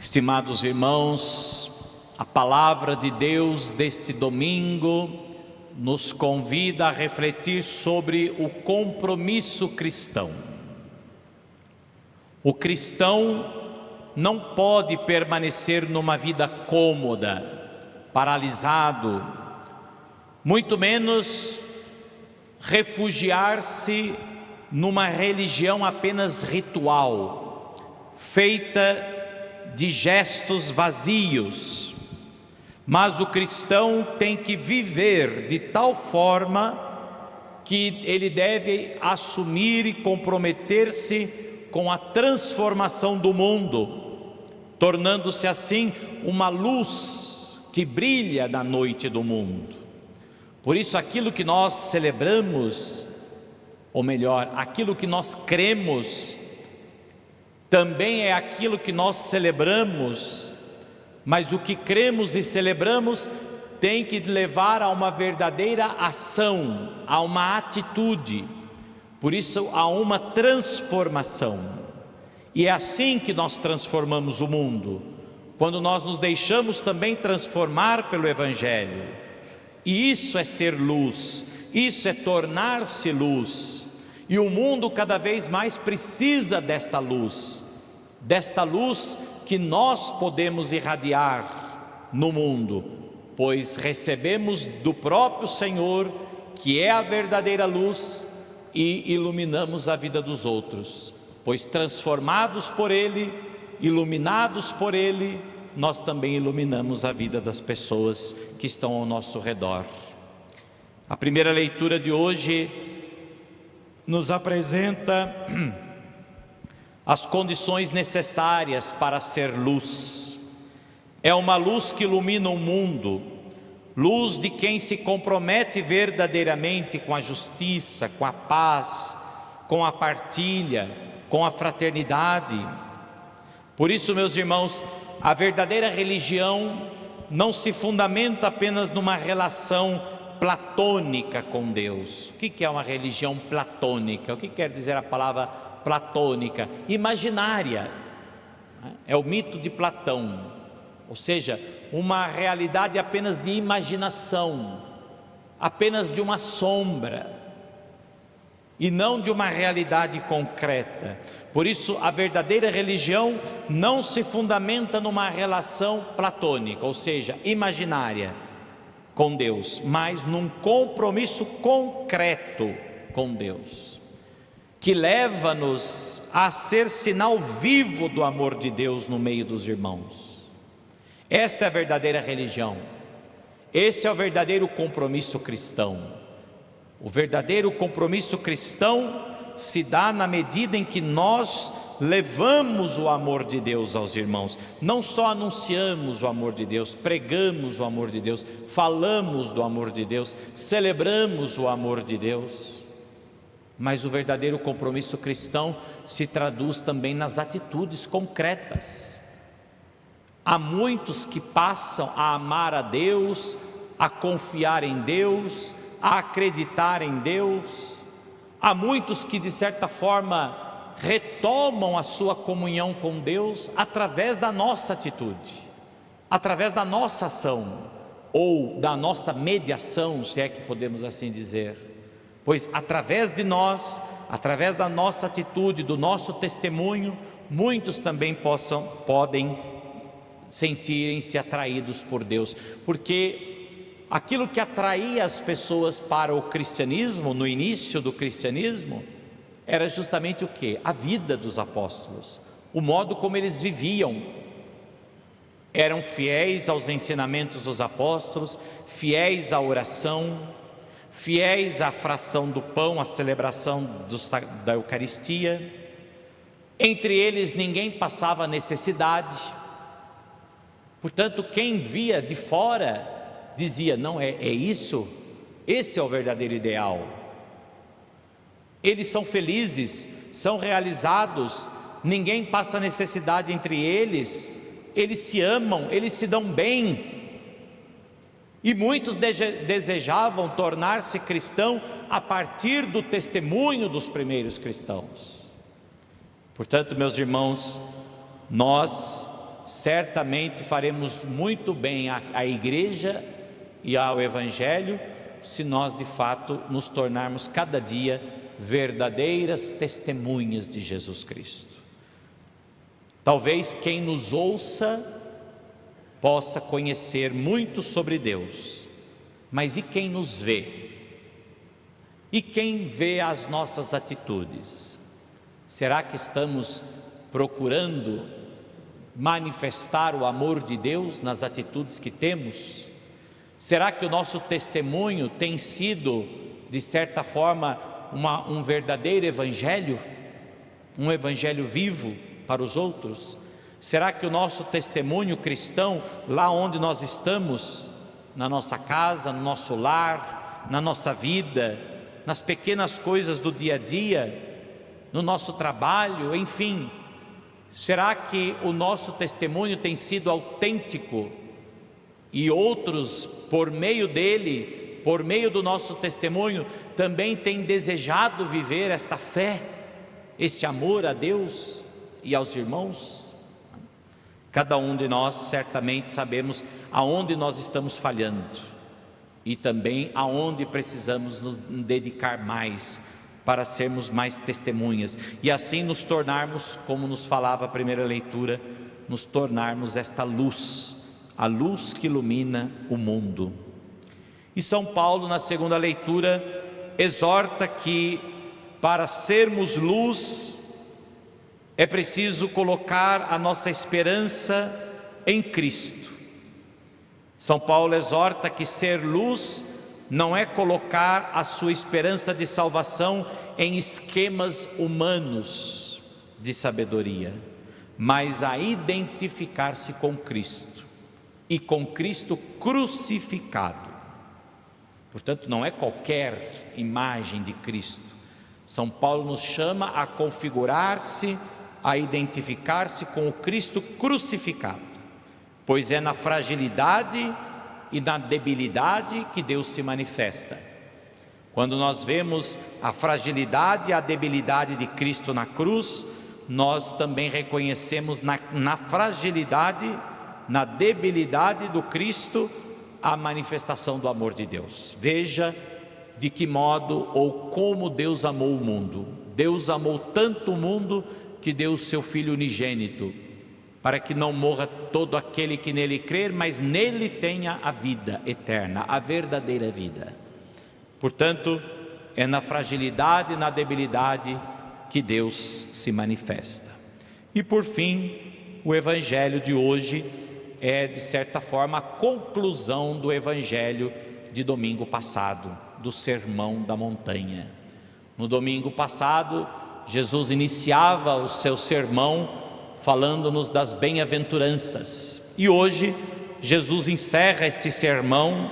Estimados irmãos, a palavra de Deus deste domingo nos convida a refletir sobre o compromisso cristão. O cristão não pode permanecer numa vida cômoda, paralisado, muito menos refugiar-se numa religião apenas ritual, feita de gestos vazios. Mas o cristão tem que viver de tal forma que ele deve assumir e comprometer-se com a transformação do mundo, tornando-se assim uma luz que brilha na noite do mundo. Por isso, aquilo que nós celebramos, ou melhor, aquilo que nós cremos, também é aquilo que nós celebramos, mas o que cremos e celebramos tem que levar a uma verdadeira ação, a uma atitude, por isso há uma transformação, e é assim que nós transformamos o mundo, quando nós nos deixamos também transformar pelo Evangelho, e isso é ser luz, isso é tornar-se luz, e o mundo cada vez mais precisa desta luz que nós podemos irradiar no mundo, pois recebemos do próprio Senhor, que é a verdadeira luz, e iluminamos a vida dos outros, pois transformados por Ele, iluminados por Ele, nós também iluminamos a vida das pessoas que estão ao nosso redor. A primeira leitura de hoje nos apresenta as condições necessárias para ser luz. É uma luz que ilumina o mundo, luz de quem se compromete verdadeiramente com a justiça, com a paz, com a partilha, com a fraternidade. Por isso, meus irmãos, a verdadeira religião não se fundamenta apenas numa relação platônica com Deus. O que é uma religião platônica? O que quer dizer a palavra platônica? Imaginária. É o mito de Platão, ou seja, uma realidade apenas de imaginação, apenas de uma sombra, e não de uma realidade concreta. Por isso, a verdadeira religião não se fundamenta numa relação platônica, ou seja, imaginária com Deus, mas num compromisso concreto com Deus, que leva-nos a ser sinal vivo do amor de Deus no meio dos irmãos. Esta é a verdadeira religião, este é o verdadeiro compromisso cristão. O verdadeiro compromisso cristão se dá na medida em que nós levamos o amor de Deus aos irmãos. Não só anunciamos o amor de Deus, pregamos o amor de Deus, falamos do amor de Deus, celebramos o amor de Deus, mas o verdadeiro compromisso cristão se traduz também nas atitudes concretas. Há muitos que passam a amar a Deus, a confiar em Deus, a acreditar em Deus. Há muitos que de certa forma retomam a sua comunhão com Deus através da nossa atitude, através da nossa ação, ou da nossa mediação, se é que podemos assim dizer. Pois através de nós, através da nossa atitude, do nosso testemunho, muitos também podem sentirem-se atraídos por Deus, porque aquilo que atraía as pessoas para o cristianismo, no início do cristianismo, era justamente o quê? A vida dos apóstolos, o modo como eles viviam. Eram fiéis aos ensinamentos dos apóstolos, fiéis à oração, fiéis à fração do pão, à celebração da Eucaristia. Entre eles ninguém passava necessidade. Portanto, quem via de fora dizia: não, é isso, esse é o verdadeiro ideal. Eles são felizes, são realizados, ninguém passa necessidade entre eles, eles se amam, eles se dão bem. E muitos desejavam tornar-se cristão a partir do testemunho dos primeiros cristãos. Portanto, meus irmãos, nós certamente faremos muito bem à igreja e ao Evangelho, se nós de fato nos tornarmos cada dia verdadeiras testemunhas de Jesus Cristo. Talvez quem nos ouça possa conhecer muito sobre Deus, mas e quem nos vê? E quem vê as nossas atitudes? Será que estamos procurando manifestar o amor de Deus nas atitudes que temos? Será que o nosso testemunho tem sido, de certa forma, um verdadeiro evangelho? Um evangelho vivo para os outros? Será que o nosso testemunho cristão, lá onde nós estamos, na nossa casa, no nosso lar, na nossa vida, nas pequenas coisas do dia a dia, no nosso trabalho, enfim, será que o nosso testemunho tem sido autêntico e outros, por meio dele, por meio do nosso testemunho, também têm desejado viver esta fé, este amor a Deus e aos irmãos? Cada um de nós certamente sabemos aonde nós estamos falhando e também aonde precisamos nos dedicar mais para sermos mais testemunhas e assim nos tornarmos, como nos falava a primeira leitura, nos tornarmos esta luz, a luz que ilumina o mundo. E São Paulo, na segunda leitura, exorta que para sermos luz é preciso colocar a nossa esperança em Cristo. São Paulo exorta que ser luz não é colocar a sua esperança de salvação em esquemas humanos de sabedoria, mas a identificar-se com Cristo e com Cristo crucificado. Portanto, não é qualquer imagem de Cristo. São Paulo nos chama a configurar-se, a identificar-se com o Cristo crucificado, pois é na fragilidade e na debilidade que Deus se manifesta. Quando nós vemos a fragilidade e a debilidade de Cristo na cruz, nós também reconhecemos na fragilidade, na debilidade do Cristo, a manifestação do amor de Deus. Veja de que modo ou como Deus amou o mundo. Deus amou tanto o mundo que deu o seu Filho unigênito, para que não morra todo aquele que nele crer, mas nele tenha a vida eterna, a verdadeira vida. Portanto, é na fragilidade e na debilidade que Deus se manifesta. E por fim, o Evangelho de hoje é, de certa forma, a conclusão do Evangelho de domingo passado, do Sermão da Montanha. No domingo passado, Jesus iniciava o seu sermão falando-nos das bem-aventuranças. E hoje, Jesus encerra este sermão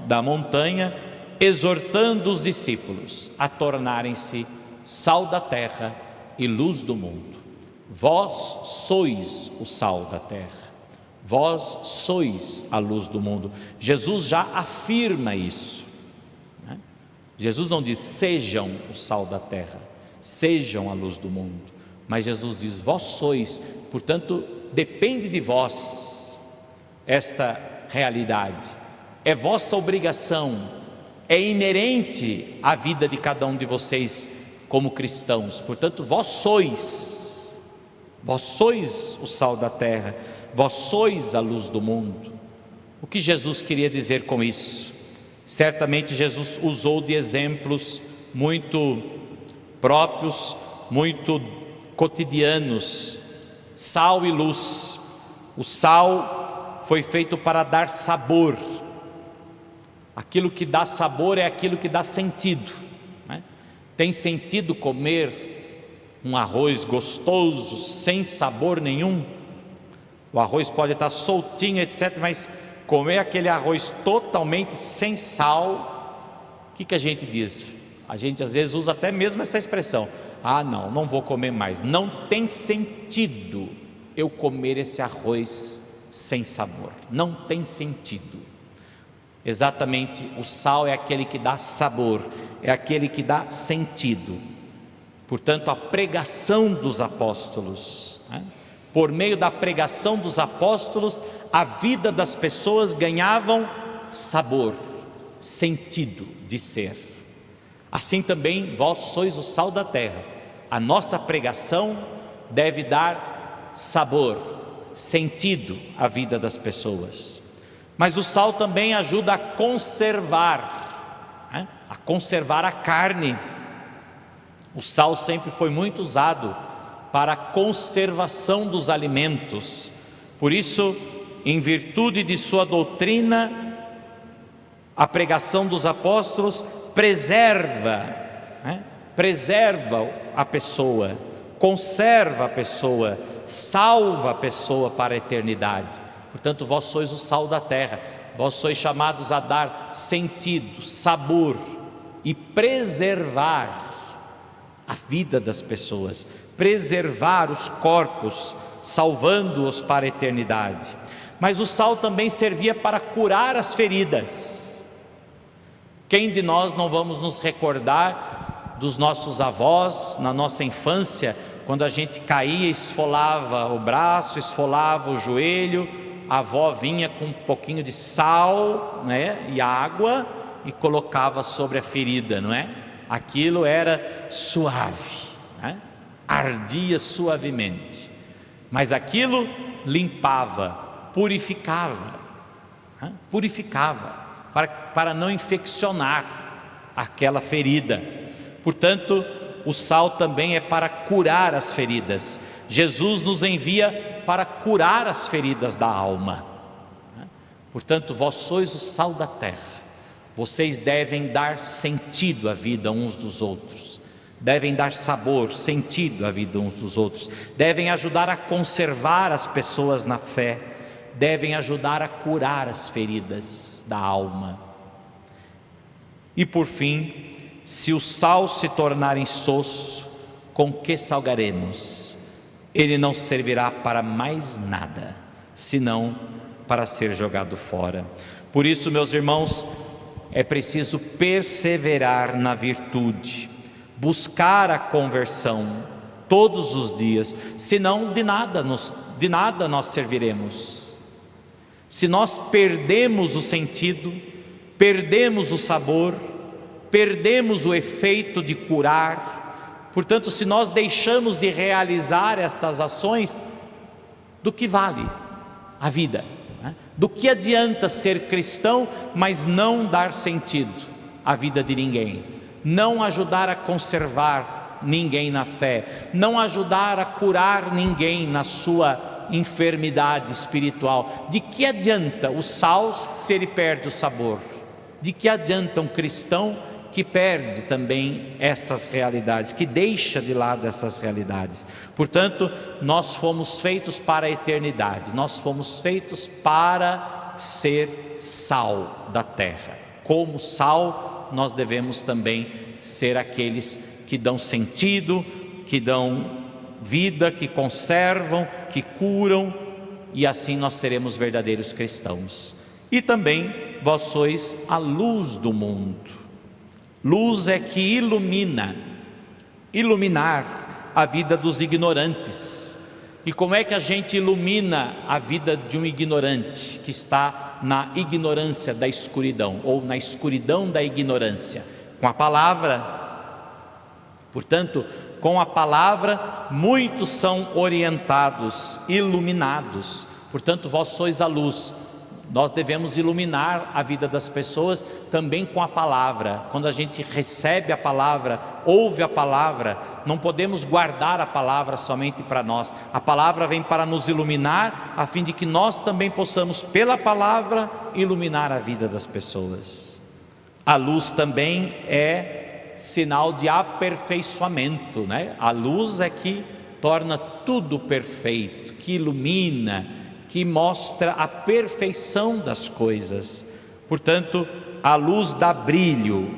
da montanha, exortando os discípulos a tornarem-se sal da terra e luz do mundo. Vós sois o sal da terra, vós sois a luz do mundo. Jesus já afirma isso, né? Jesus não diz sejam o sal da terra, sejam a luz do mundo, mas Jesus diz vós sois. Portanto, depende de vós esta realidade, é vossa obrigação, é inerente à vida de cada um de vocês como cristãos. Portanto, vós sois o sal da terra, vós sois a luz do mundo. O que Jesus queria dizer com isso? Certamente Jesus usou de exemplos muito próprios, muito cotidianos. Sal e luz. O sal foi feito para dar sabor. Aquilo que dá sabor é aquilo que dá sentido, né? Tem sentido comer um arroz gostoso sem sabor nenhum? O arroz pode estar soltinho, etc., mas comer aquele arroz totalmente sem sal, o que a gente diz? A gente às vezes usa até mesmo essa expressão: ah, não vou comer mais. Não tem sentido eu comer esse arroz sem sabor, não tem sentido. Exatamente, o sal é aquele que dá sabor, é aquele que dá sentido. Portanto, a pregação dos apóstolos, né, Por meio da pregação dos apóstolos, a vida das pessoas ganhavam sabor, sentido de ser. Assim também vós sois o sal da terra. A nossa pregação deve dar sabor, sentido à vida das pessoas. Mas o sal também ajuda a conservar a carne. O sal sempre foi muito usado para a conservação dos alimentos. Por isso, em virtude de sua doutrina, a pregação dos apóstolos preserva a pessoa, conserva a pessoa, salva a pessoa para a eternidade. Portanto, vós sois o sal da terra, vós sois chamados a dar sentido, sabor e preservar a vida das pessoas, preservar os corpos, salvando-os para a eternidade. Mas o sal também servia para curar as feridas. Quem de nós não vamos nos recordar dos nossos avós na nossa infância, quando a gente caía, esfolava o braço, esfolava o joelho, a avó vinha com um pouquinho de sal, e água e colocava sobre a ferida, não é? Aquilo era suave, ardia suavemente, mas aquilo limpava, purificava, para não infeccionar aquela ferida. Portanto, o sal também é para curar as feridas. Jesus nos envia para curar as feridas da alma. Portanto, vós sois o sal da terra. Vocês devem dar sentido à vida uns dos outros, devem dar sabor, sentido à vida uns dos outros, devem ajudar a conservar as pessoas na fé, devem ajudar a curar as feridas da alma. E por fim, se o sal se tornar insosso, com que salgaremos? Ele não servirá para mais nada, senão para ser jogado fora. Por isso, meus irmãos, é preciso perseverar na virtude, buscar a conversão todos os dias, senão de nada nós serviremos. Se nós perdemos o sentido, perdemos o sabor, perdemos o efeito de curar. Portanto, se nós deixamos de realizar estas ações, do que vale a vida? Do que adianta ser cristão, mas não dar sentido à vida de ninguém, não ajudar a conservar ninguém na fé, não ajudar a curar ninguém na sua enfermidade espiritual? De que adianta o sal se ele perde o sabor? De que adianta um cristão que perde também essas realidades, que deixa de lado essas realidades? Portanto, nós fomos feitos para a eternidade, nós fomos feitos para ser sal da terra. Como sal, nós devemos também ser aqueles que dão sentido, que dão vida, que conservam, que curam, e assim nós seremos verdadeiros cristãos. E também vós sois a luz do mundo. Luz é que iluminar a vida dos ignorantes. E como é que a gente ilumina a vida de um ignorante que está na ignorância da escuridão, ou na escuridão da ignorância? Com a palavra. Portanto, com a palavra muitos são orientados, iluminados. Portanto, vós sois a luz. Nós devemos iluminar a vida das pessoas também com a palavra. Quando a gente recebe a palavra, ouve a palavra, não podemos guardar a palavra somente para nós. A palavra vem para nos iluminar, a fim de que nós também possamos, pela palavra, iluminar a vida das pessoas. A luz também é sinal de aperfeiçoamento, A luz é que torna tudo perfeito, que ilumina, que mostra a perfeição das coisas. Portanto, a luz dá brilho,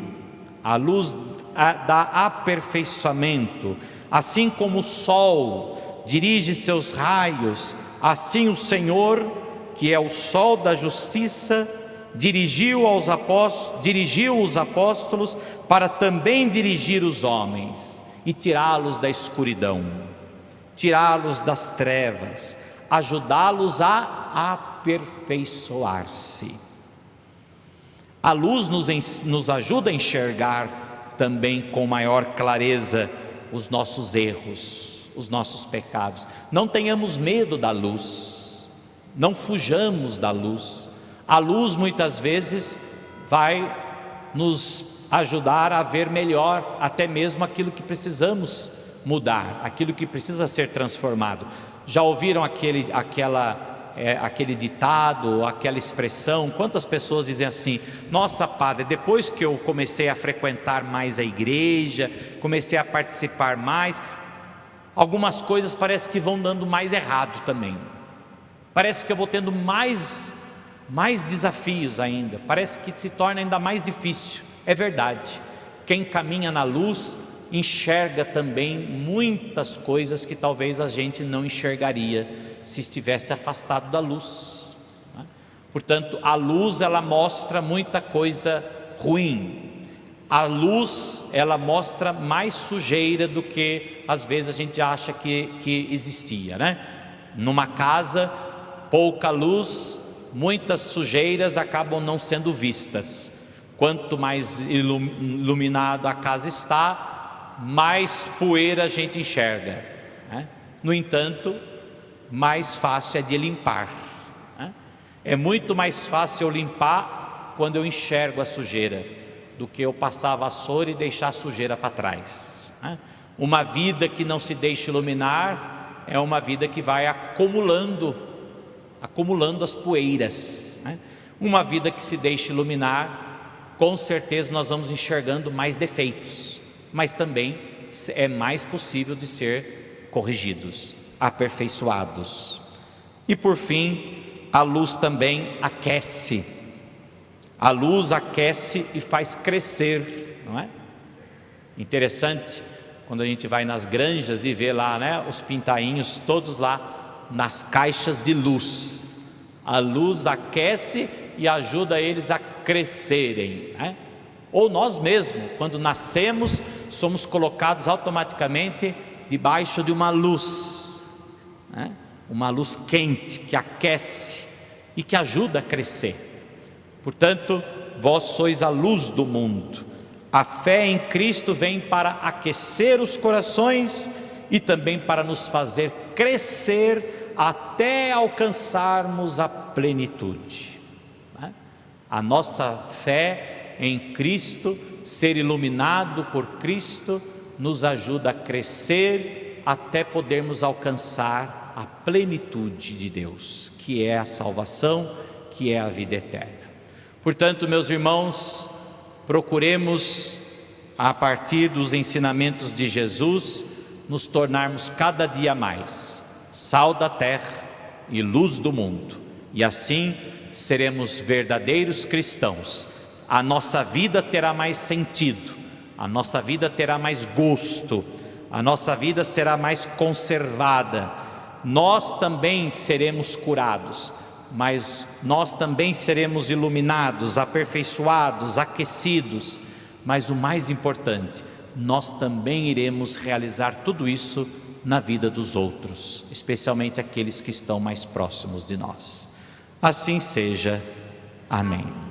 a luz dá aperfeiçoamento. Assim como o sol dirige seus raios, assim o Senhor, que é o sol da justiça, dirigiu os apóstolos para também dirigir os homens e tirá-los da escuridão. tirá-los das trevas, ajudá-los a aperfeiçoar-se. A luz nos ajuda a enxergar também com maior clareza os nossos erros, os nossos pecados. Não tenhamos medo da luz, não fujamos da luz. A luz muitas vezes vai nos ajudar a ver melhor até mesmo aquilo que precisamos mudar, aquilo que precisa ser transformado. Já ouviram aquele ditado, aquela expressão? Quantas pessoas dizem assim: nossa, padre, depois que eu comecei a frequentar mais a igreja, comecei a participar mais, algumas coisas parece que vão dando mais errado também, parece que eu vou tendo mais desafios ainda, parece que se torna ainda mais difícil. É verdade, quem caminha na luz enxerga também muitas coisas que talvez a gente não enxergaria se estivesse afastado da luz, né? Portanto, a luz, ela mostra muita coisa ruim. A luz, ela mostra mais sujeira do que às vezes a gente acha que existia, né? Numa casa, pouca luz, muitas sujeiras acabam não sendo vistas. Quanto mais iluminada a casa está, mais poeira a gente enxerga, né? No entanto, mais fácil é de limpar, né? É muito mais fácil eu limpar quando eu enxergo a sujeira, do que eu passar a vassoura e deixar a sujeira para trás, né? Uma vida que não se deixa iluminar é uma vida que vai acumulando as poeiras, né? Uma vida que se deixa iluminar, com certeza nós vamos enxergando mais defeitos, mas também é mais possível de ser corrigidos, aperfeiçoados. E por fim, a luz também aquece. A luz aquece e faz crescer, não é? Interessante quando a gente vai nas granjas e vê lá, né, os pintainhos todos lá nas caixas de luz. A luz aquece e ajuda eles a crescerem, né? Ou nós mesmos, quando nascemos, somos colocados automaticamente debaixo de uma luz, né? Uma luz quente que aquece e que ajuda a crescer. Portanto, vós sois a luz do mundo. A fé em Cristo vem para aquecer os corações e também para nos fazer crescer até alcançarmos a plenitude, né? A nossa fé em Cristo, ser iluminado por Cristo, nos ajuda a crescer até podermos alcançar a plenitude de Deus, que é a salvação, que é a vida eterna. Portanto, meus irmãos, procuremos, a partir dos ensinamentos de Jesus, nos tornarmos cada dia mais sal da terra e luz do mundo, e assim seremos verdadeiros cristãos. A nossa vida terá mais sentido, a nossa vida terá mais gosto, a nossa vida será mais conservada. Nós também seremos curados, mas nós também seremos iluminados, aperfeiçoados, aquecidos. Mas o mais importante, nós também iremos realizar tudo isso na vida dos outros, especialmente aqueles que estão mais próximos de nós. Assim seja. Amém.